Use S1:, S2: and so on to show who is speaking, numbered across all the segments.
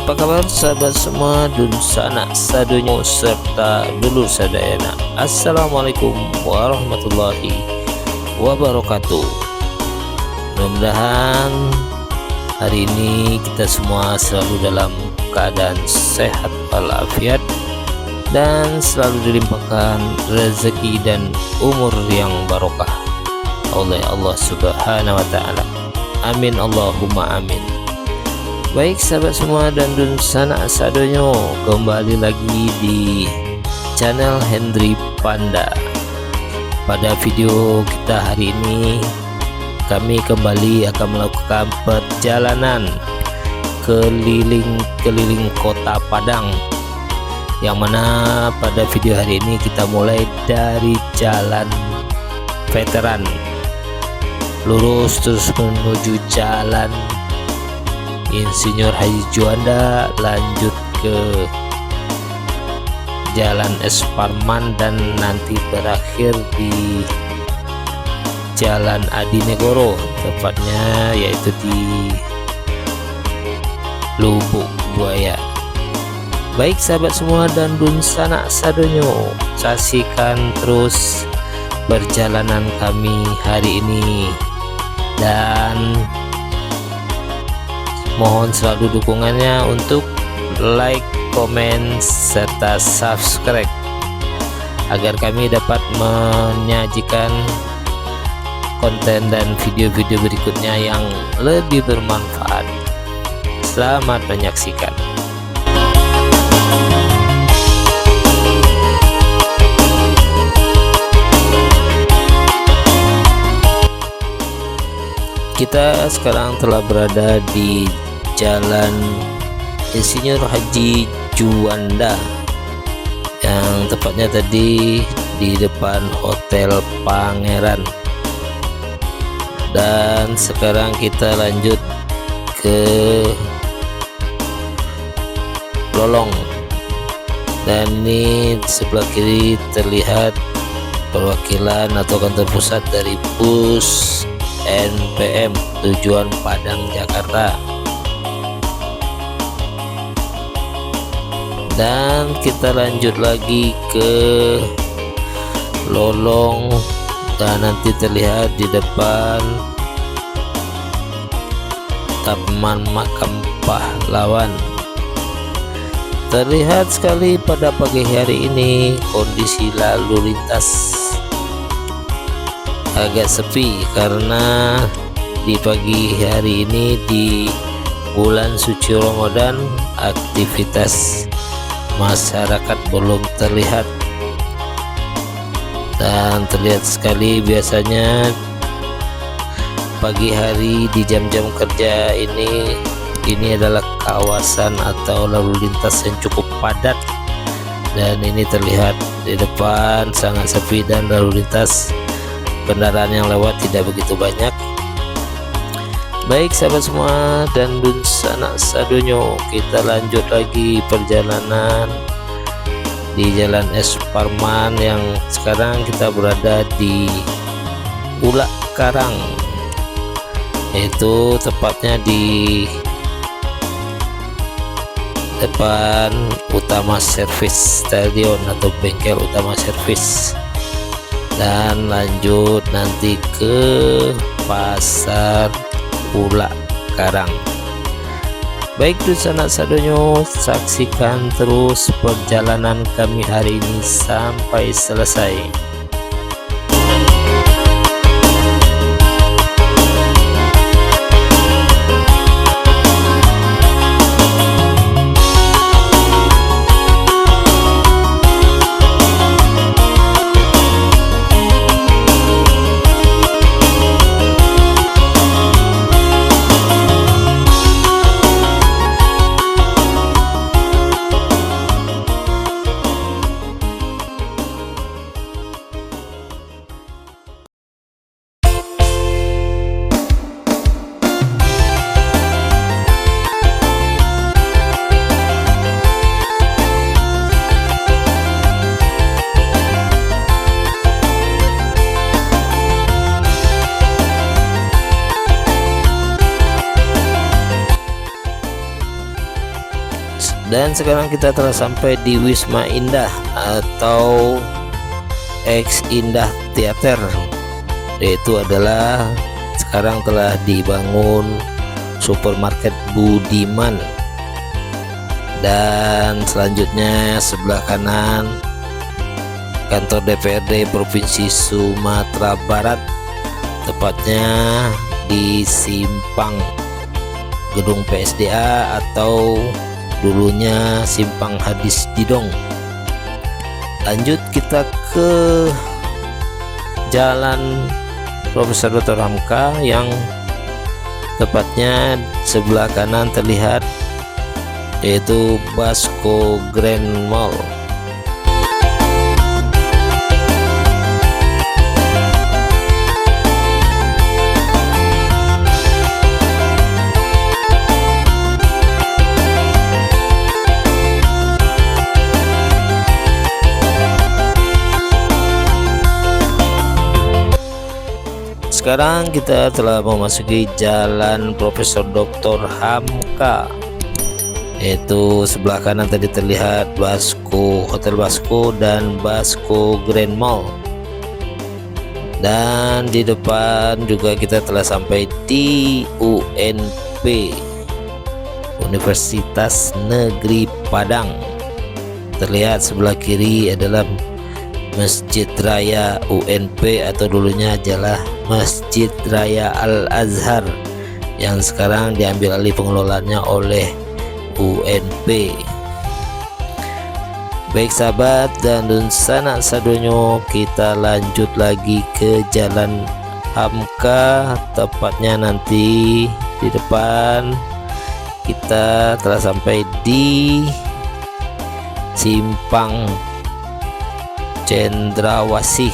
S1: Apa kabar sahabat semua, dun sanak sadonyo serta dulu sadayana. Assalamualaikum warahmatullahi wabarakatuh. Mudah-mudahan hari ini kita semua selalu dalam keadaan sehat walafiat dan selalu dilimpahkan rezeki dan umur yang barokah oleh Allah Subhanahu wa taala. Amin Allahumma amin. Baik sahabat semua dan dun sanak sadonyo, kembali lagi di channel Hendry Panda. Pada video kita hari ini kami kembali akan melakukan perjalanan keliling kota Padang, yang mana pada video hari ini kita mulai dari jalan veteran lurus terus menuju jalan Insinyur Haji Juanda, lanjut ke Jalan Es Parman dan nanti berakhir di Jalan Adinegoro, tepatnya yaitu di Lubuk Buaya. Baik sahabat semua dan dun sanak sadonyo, saksikan terus perjalanan kami hari ini dan mohon selalu dukungannya untuk like, komen, serta subscribe agar kami dapat menyajikan konten dan video-video berikutnya yang lebih bermanfaat. Selamat menyaksikan. Kita sekarang telah berada di Jalan Insinyur Haji Juanda, yang tepatnya tadi di depan Hotel Pangeran, dan sekarang kita lanjut ke Lolong, dan ini di sebelah kiri terlihat perwakilan atau kantor pusat dari bus NPM tujuan Padang Jakarta. Dan kita lanjut lagi ke Lolong, dan nanti terlihat di depan Taman Makam Pahlawan. Terlihat sekali pada pagi hari ini kondisi lalu lintas agak sepi karena di pagi hari ini di bulan suci Ramadan aktivitas masyarakat belum terlihat, dan terlihat sekali biasanya pagi hari di jam-jam kerja ini adalah kawasan atau lalu lintas yang cukup padat, dan ini terlihat di depan sangat sepi dan lalu lintas kendaraan yang lewat tidak begitu banyak. Baik sahabat semua dan dun sanak sadonyo, kita lanjut lagi perjalanan di Jalan Es Parman, yang sekarang kita berada di Ulak Karang, yaitu tepatnya di depan Utama Servis Stadion atau bengkel Utama Servis, dan lanjut nanti ke Pasar Ulak Karang. Baik dun sanak sadonyo, saksikan terus perjalanan kami hari ini sampai selesai. Dan sekarang kita telah sampai di Wisma Indah atau X Indah Theater, yaitu adalah sekarang telah dibangun supermarket Budiman. Dan selanjutnya sebelah kanan kantor DPRD Provinsi Sumatera Barat, tepatnya di simpang gedung PSDA atau dulunya Simpang Hadis Didong. Lanjut kita ke Jalan Profesor Dr. Hamka yang tepatnya sebelah kanan terlihat, yaitu Basco Grand Mall. Sekarang kita telah memasuki Jalan Profesor Dr. Hamka, yaitu sebelah kanan tadi terlihat Basco, Hotel Basco dan Basco Grand Mall. Dan di depan juga kita telah sampai di UNP, Universitas Negeri Padang. Terlihat sebelah kiri adalah Masjid Raya UNP atau dulunya adalah Masjid Raya Al-Azhar yang sekarang diambil alih pengelolaannya oleh UNP. Baik sahabat dan sanak sadonyo, kita lanjut lagi ke Jalan Hamka, tepatnya nanti di depan kita telah sampai di Simpang Cendrawasih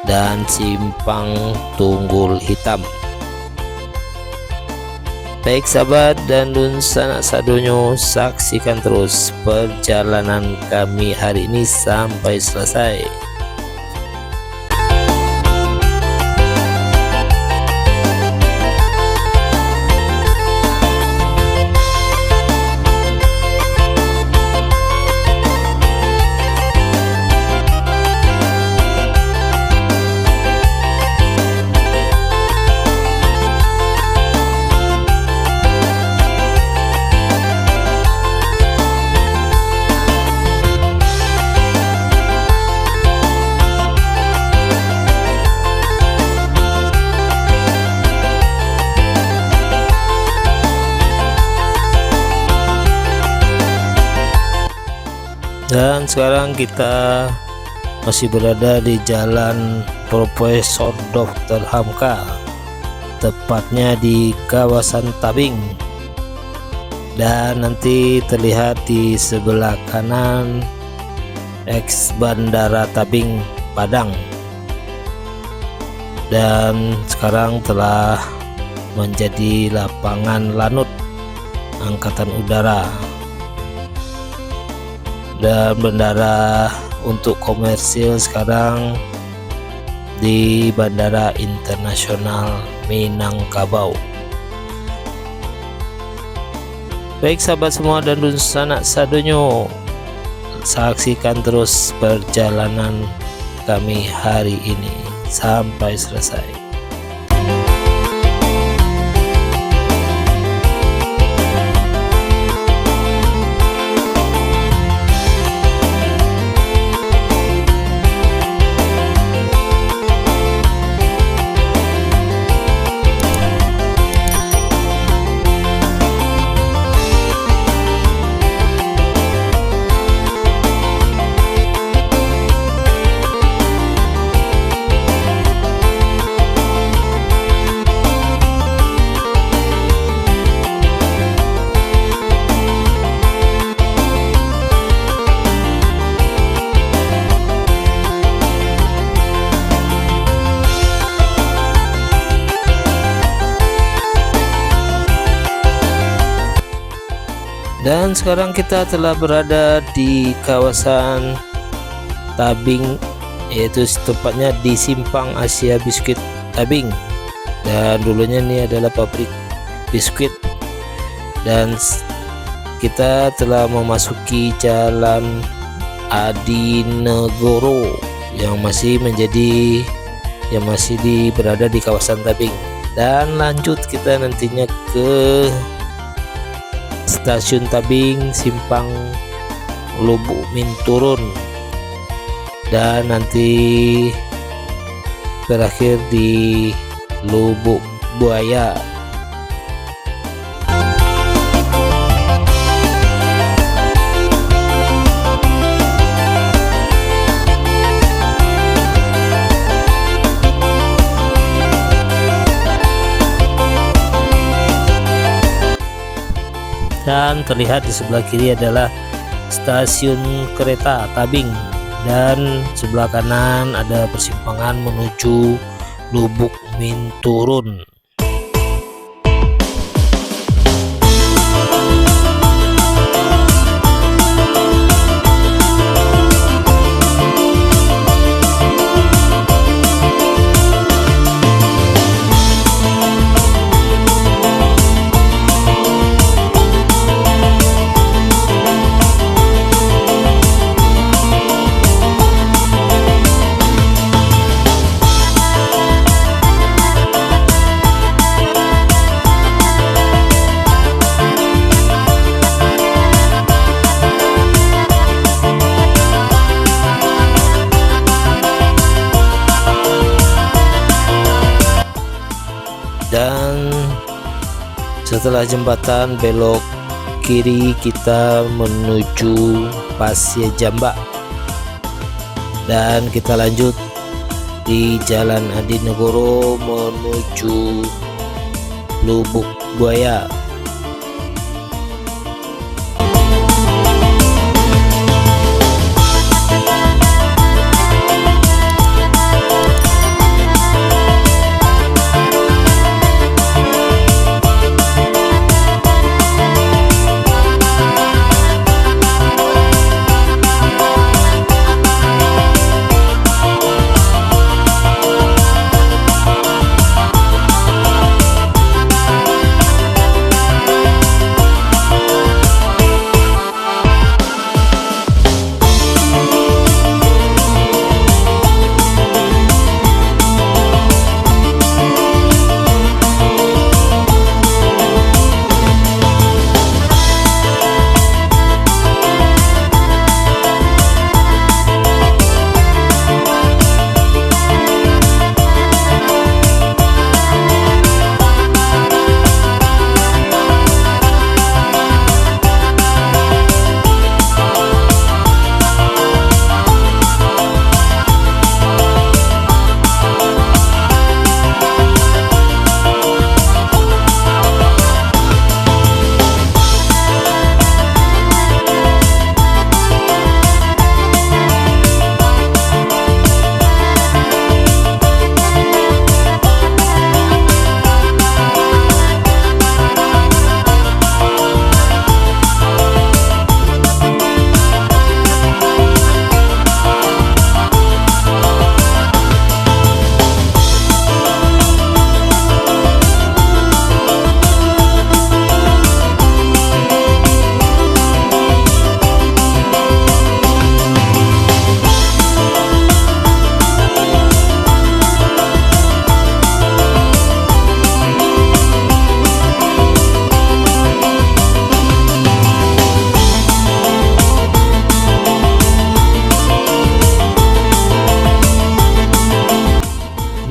S1: dan Simpang Tunggul Hitam. Baik sahabat dan sanak sadonyo, saksikan terus perjalanan kami hari ini sampai selesai. Dan sekarang kita masih berada di Jalan Profesor Dr. Hamka, tepatnya di kawasan Tabing. Dan nanti terlihat di sebelah kanan ex Bandara Tabing Padang. Dan sekarang telah menjadi lapangan Lanut Angkatan Udara dan bandara untuk komersil sekarang di Bandara Internasional Minangkabau. Baik sahabat semua dan sanak sadonyo, saksikan terus perjalanan kami hari ini sampai selesai. Dan sekarang kita telah berada di kawasan Tabing, yaitu tepatnya di Simpang Asia Biskuit Tabing. Dan dulunya ini adalah pabrik biskuit. Dan kita telah memasuki Jalan Adinegoro yang masih berada di kawasan Tabing, dan lanjut kita nantinya ke stasiun Tabing Simpang Lubuk Minturun, dan nanti berakhir di Lubuk Buaya. Dan terlihat di sebelah kiri adalah stasiun kereta Tabing, dan sebelah kanan ada persimpangan menuju Lubuk Minturun. Dan setelah jembatan belok kiri kita menuju Pasir Jambak, dan kita lanjut di Jalan Adinegoro menuju Lubuk Buaya.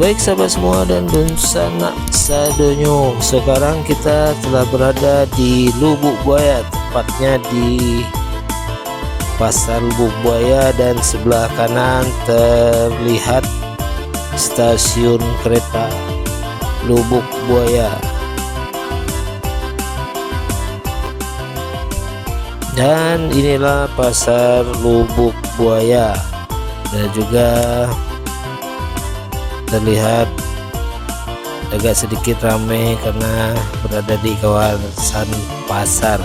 S1: Baik sahabat semua dan sanak sadonyo, sekarang kita telah berada di Lubuk Buaya, tepatnya di Pasar Lubuk Buaya, dan sebelah kanan terlihat stasiun kereta Lubuk Buaya. Dan inilah Pasar Lubuk Buaya, dan juga terlihat agak sedikit ramai karena berada di kawasan pasar.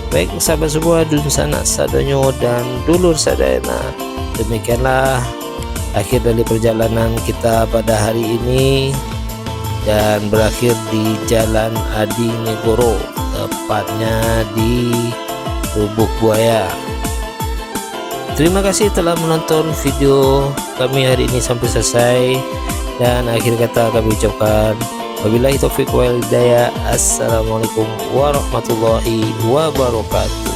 S1: Baik sahabat semua, dun sanak sadonyo dan dulur sadayana, demikianlah akhir dari perjalanan kita pada hari ini, dan berakhir di Jalan Adinegoro tepatnya di Lubuk Buaya. Terima kasih telah menonton video kami hari ini sampai selesai, dan akhir kata kami ucapkan wabillahi taufiq wal hidayah. Assalamualaikum warahmatullahi wabarakatuh.